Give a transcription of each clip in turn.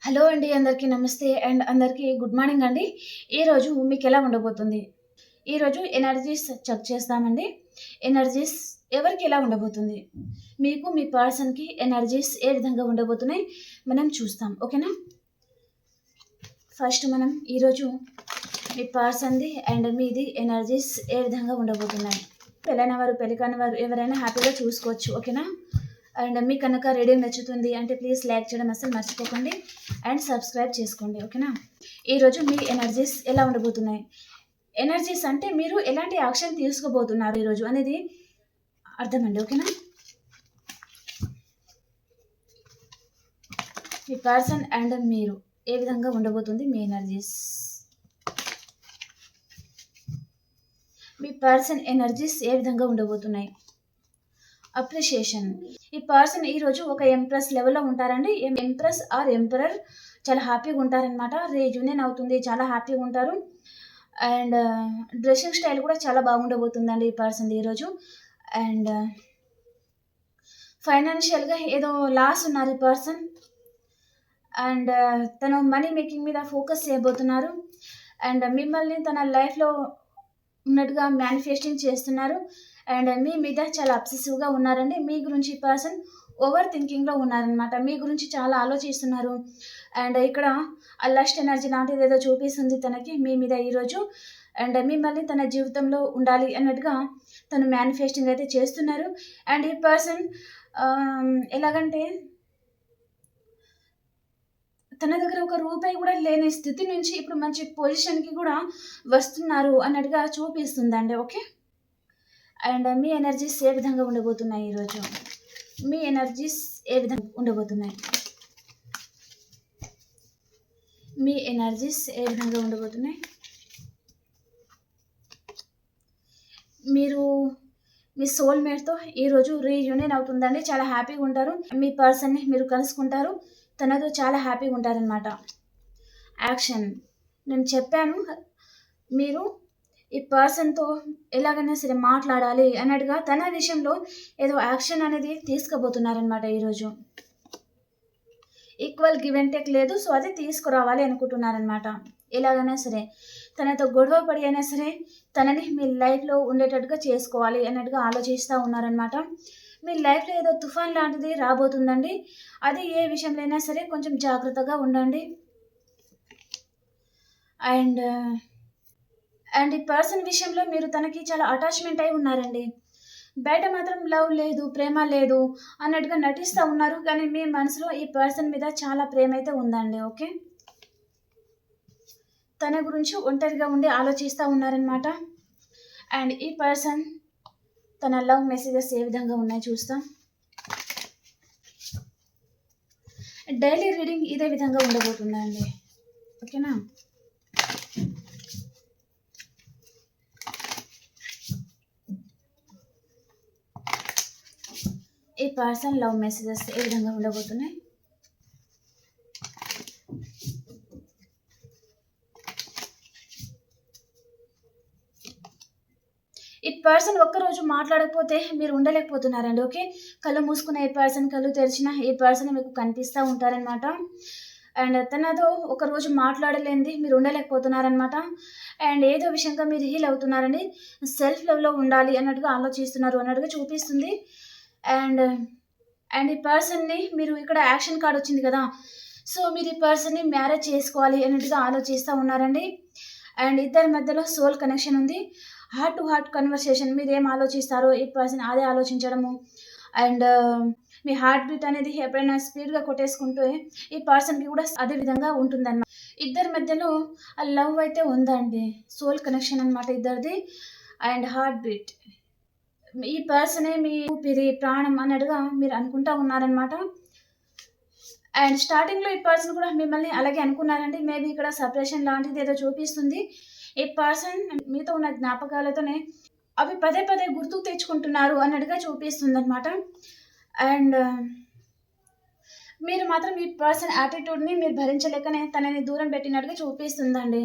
Hello అండి. అందరికీ నమస్తే అండ్ అందరికీ గుడ్ మార్నింగ్ అండి. ఈరోజు మీకు ఎలా ఉండబోతుంది? ఈరోజు ఎనర్జీస్ చెక్ చేస్తామండి. ఎనర్జీస్ ఎవరికి ఎలా ఉండబోతుంది? మీకు మీ పర్సన్‌కి ఎనర్జీస్ ఏ విధంగా ఉండబోతున్నాయి మనం చూస్తాం. ఓకేనా? ఫస్ట్ మనం ఈరోజు మీ పర్సన్‌ది అండ్ మీది ఎనర్జీస్ ఏ విధంగా ఉండబోతున్నాయి. పెళ్ళైన వారు, పెళ్లి కాని వారు ఎవరైనా హ్యాపీగా చూసుకోవచ్చు. ఓకేనా? అండ్ మీకు కనుక రీడింగ్ నచ్చుతుంది అంటే ప్లీజ్ లైక్ చేయడం అసలు మర్చిపోకండి అండ్ సబ్స్క్రైబ్ చేసుకోండి. ఓకేనా? ఈరోజు మీ ఎనర్జీస్ ఎలా ఉండబోతున్నాయి? ఎనర్జీస్ అంటే మీరు ఎలాంటి యాక్షన్ తీసుకోబోతున్నారు ఈరోజు అనేది అర్థం అండి. ఓకేనా? మీ పర్సన్ అండ్ మీరు ఏ విధంగా ఉండబోతుంది మీ ఎనర్జీస్? మీ పర్సన్ ఎనర్జీస్ ఏ విధంగా ఉండబోతున్నాయి? అప్రిషియేషన్. ఈ పర్సన్ ఈరోజు ఒక ఎంప్రెస్ లెవెల్లో ఉంటారండి. ఎంప్రెస్ ఆర్ ఎంపరర్ చాలా హ్యాపీగా ఉంటారనమాట. రీయూనియన్ అవుతుంది, చాలా హ్యాపీగా ఉంటారు. అండ్ డ్రెస్సింగ్ స్టైల్ కూడా చాలా బాగుండబోతుందండి ఈ పర్సన్ ఈరోజు. అండ్ ఫైనాన్షియల్గా ఏదో లాస్ ఉన్నారు ఈ పర్సన్. అండ్ తను మనీ మేకింగ్ మీద ఫోకస్ చేయబోతున్నారు. అండ్ మిమ్మల్ని తన లైఫ్లో ఉన్నట్టుగా మేనిఫెస్టింగ్ చేస్తున్నారు. అండ్ మీ మీద చాలా అబ్సెసివ్గా ఉన్నారండి. మీ గురించి ఈ పర్సన్ ఓవర్ థింకింగ్లో ఉన్నారనమాట. మీ గురించి చాలా ఆలోచిస్తున్నారు. అండ్ ఇక్కడ ఆ లస్ట్ ఎనర్జీ లాంటిది ఏదో చూపిస్తుంది తనకి మీ మీద ఈరోజు. అండ్ మిమ్మల్ని తన జీవితంలో ఉండాలి అన్నట్టుగా తను మేనిఫెస్టింగ్ అయితే చేస్తున్నారు. అండ్ ఈ పర్సన్ ఎలాగంటే తన దగ్గర ఒక రూపాయి కూడా లేని స్థితి నుంచి ఇప్పుడు మంచి పొజిషన్కి కూడా వస్తున్నారు అన్నట్టుగా చూపిస్తుందండి. ఓకే. అండ్ మీ ఎనర్జీస్ ఏ విధంగా ఉండబోతున్నాయి ఈరోజు? మీ ఎనర్జీస్ ఏ విధంగా ఉండబోతున్నాయి? మీ ఎనర్జీస్ ఏ విధంగా ఉండబోతున్నాయి? మీరు మీ సోల్మేట్తో ఈరోజు రీయూనియన్ అవుతుందండి. చాలా హ్యాపీగా ఉంటారు. మీ పర్సన్ని మీరు కలుసుకుంటారు. తనతో చాలా హ్యాపీగా ఉంటారనమాట. యాక్షన్. నేను చెప్పాను మీరు ఈ పర్సన్తో ఎలాగైనా సరే మాట్లాడాలి అన్నట్టుగా తన విషయంలో ఏదో యాక్షన్ అనేది తీసుకోబోతున్నారనమాట ఈరోజు. ఈక్వల్ గివ్ అండ్ టేక్ లేదు, సో అది తీసుకురావాలి అనుకుంటున్నారనమాట. ఎలాగైనా సరే తనతో గొడవ పడి అయినా సరే తనని మీ లైఫ్లో ఉండేటట్టుగా చేసుకోవాలి అన్నట్టుగా ఆలోచిస్తూ ఉన్నారనమాట. మీ లైఫ్లో ఏదో తుఫాన్ లాంటిది రాబోతుందండి. అది ఏ విషయంలో అయినా సరే కొంచెం జాగ్రత్తగా ఉండండి. అండ్ ఈ పర్సన్ విషయంలో మీరు తనకి చాలా అటాచ్మెంట్ అయి ఉన్నారండి. బయట మాత్రం లవ్ లేదు, ప్రేమ లేదు అన్నట్టుగా నటిస్తూ ఉన్నారు. కానీ మీ మనసులో ఈ పర్సన్ మీద చాలా ప్రేమ అయితే ఉందండి. ఓకే. తన గురించి ఒంటరిగా ఉండి ఆలోచిస్తూ ఉన్నారనమాట. అండ్ ఈ పర్సన్ తన లవ్ మెసేజెస్ ఏ విధంగా ఉన్నాయి చూస్తాం. డైలీ రీడింగ్ ఇదే విధంగా ఉండబోతుందండి. ఓకేనా? ఈ పర్సన్ లవ్ మెసేజెస్ ఏ విధంగా ఉండబోతున్నాయి? ఈ పర్సన్ ఒక్కరోజు మాట్లాడకపోతే మీరు ఉండలేకపోతున్నారండి. ఓకే. కళ్ళు మూసుకున్న ఈ పర్సన్, కళ్ళు తెరిచిన ఈ పర్సన్ మీకు కనిపిస్తూ ఉంటారనమాట. అండ్ తనతో ఒకరోజు మాట్లాడలేనిది మీరు ఉండలేకపోతున్నారనమాట. అండ్ ఏదో విషయంగా మీరు హీల్ అవుతున్నారండి. సెల్ఫ్ లవ్లో ఉండాలి అన్నట్టుగా ఆలోచిస్తున్నారు అన్నట్టుగా చూపిస్తుంది. అండ్ ఈ పర్సన్ని మీరు ఇక్కడ యాక్షన్ కార్డ్ వచ్చింది కదా, సో మీరు ఈ పర్సన్ని మ్యారేజ్ చేసుకోవాలి అన్నట్టుగా ఆలోచిస్తూ ఉన్నారండి. అండ్ ఇద్దరి మధ్యలో సోల్ కనెక్షన్ ఉంది. Heart to heart conversation. మీరు ఏం ఆలోచిస్తారో ఈ పర్సన్ అదే ఆలోచించడము. అండ్ మీ హార్ట్ బీట్ అనేది ఎప్పుడైనా స్పీడ్గా కొట్టేసుకుంటే ఈ పర్సన్కి కూడా అదే విధంగా ఉంటుందన్నమాట. ఇద్దరి మధ్యలో ఆ లవ్ అయితే ఉందండి. సోల్ కనెక్షన్ అనమాట ఇద్దరిది. And heart beat. ఈ పర్సనే మీ ఊపిరి, ప్రాణం అన్నట్టుగా మీరు అనుకుంటా ఉన్నారనమాట. అండ్ స్టార్టింగ్లో ఈ పర్సన్ కూడా మిమ్మల్ని అలాగే అనుకున్నారండి. మేబీ ఇక్కడ సపరేషన్ లాంటిది ఏదో చూపిస్తుంది. ఈ పర్సన్ మీతో ఉన్న జ్ఞాపకాలతోనే అవి పదే పదే గుర్తుకు తెచ్చుకుంటున్నారు అన్నట్టుగా చూపిస్తుంది అనమాట. అండ్ మీరు మాత్రం ఈ పర్సన్ యాటిట్యూడ్ని మీరు భరించలేకనే తనని దూరం పెట్టినట్టుగా చూపిస్తుందండి.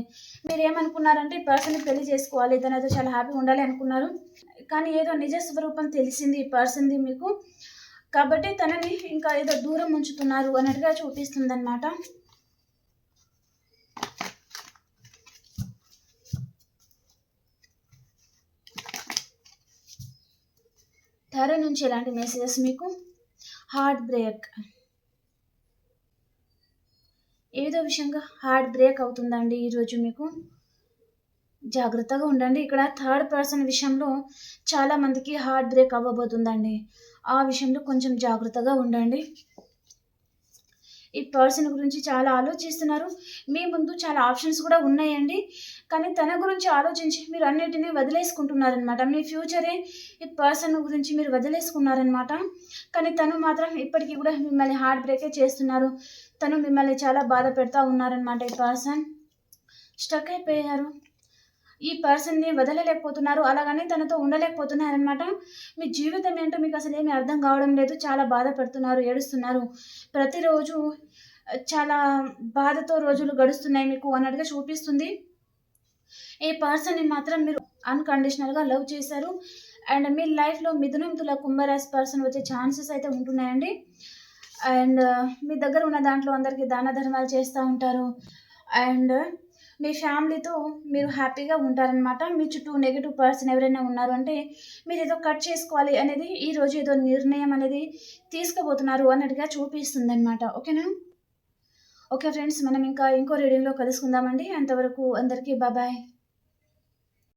మీరు ఏమనుకున్నారంటే ఈ పర్సన్ని పెళ్లి చేసుకోవాలి, తనతో చాలా హ్యాపీగా ఉండాలి అనుకున్నారు. కానీ ఏదో నిజ స్వరూపం తెలిసింది ఈ పర్సన్ది మీకు. కాబట్టి తనని ఇంకా ఏదో దూరం ఉంచుతున్నారు అన్నట్టుగా చూపిస్తుంది అనమాట. టారో నుంచి ఎలాంటి మెసేజెస్ మీకు? Heart break. ఏదో విషయంగా హార్ట్ బ్రేక్ అవుతుందండి ఈరోజు మీకు. జాగ్రత్తగా ఉండండి. ఇక్కడ థర్డ్ పర్సన్ విషయంలో చాలా మందికి హార్ట్ బ్రేక్ అవ్వబోతుందండి. ఆ విషయంలో కొంచెం జాగ్రత్తగా ఉండండి. ఈ పర్సన్ గురించి చాలా ఆలోచిస్తున్నారు. మీ ముందు చాలా ఆప్షన్స్ కూడా ఉన్నాయండి. కానీ తన గురించి ఆలోచించి మీరు అన్నిటిని వదిలేసుకుంటున్నారనమాట. మీ ఫ్యూచరే ఈ పర్సన్ గురించి మీరు వదిలేసుకున్నారనమాట. కానీ తను మాత్రం ఇప్పటికీ కూడా మిమ్మల్ని హార్ట్ బ్రేకే చేస్తున్నారు. తను మిమ్మల్ని చాలా బాధ పెడతా ఉన్నారనమాట. ఈ పర్సన్ స్టక్ అయిపోయారు. ఈ పర్సన్‌ని వదలలేకపోతున్నారు. అలాగని తనతో ఉండలేకపోతున్నారనమాట. మీ జీవితం ఏంటో మీకు అసలేమి అర్థం కావడం లేదు. చాలా బాధపడుతున్నారు, ఏడుస్తున్నారు. ప్రతిరోజు చాలా బాధతో రోజులు గడుస్తున్నాయి మీకు అన్నట్టుగా చూపిస్తుంది. ఈ పర్సన్‌ని మాత్రం మీరు అన్‌కండిషనల్‌గా లవ్ చేశారు. అండ్ మీ లైఫ్‌లో మిథునం, తుల, కుంభరాశి పర్సన్ వచ్చే ఛాన్సెస్ అయితే ఉంటున్నాయండి. అండ్ మీ దగ్గర ఉన్న దాంట్లో అందరికీ దాన ధర్మాలు చేస్తూ ఉంటారు. అండ్ మీ ఫ్యామిలీతో మీరు హ్యాపీగా ఉంటారనమాట. మీ చుట్టూ నెగెటివ్ పర్సన్ ఎవరైనా ఉన్నారు అంటే మీరేదో కట్ చేసుకోవాలి అనేది ఈరోజు ఏదో నిర్ణయం అనేది తీసుకోబోతున్నారు అన్నట్టుగా చూపిస్తుందనమాట. ఓకేనా? ఓకే ఫ్రెండ్స్, మనం ఇంకా ఇంకో రీడింగ్‌లో కలుసుకుందామండి. అంతవరకు అందరికీ బాయ్.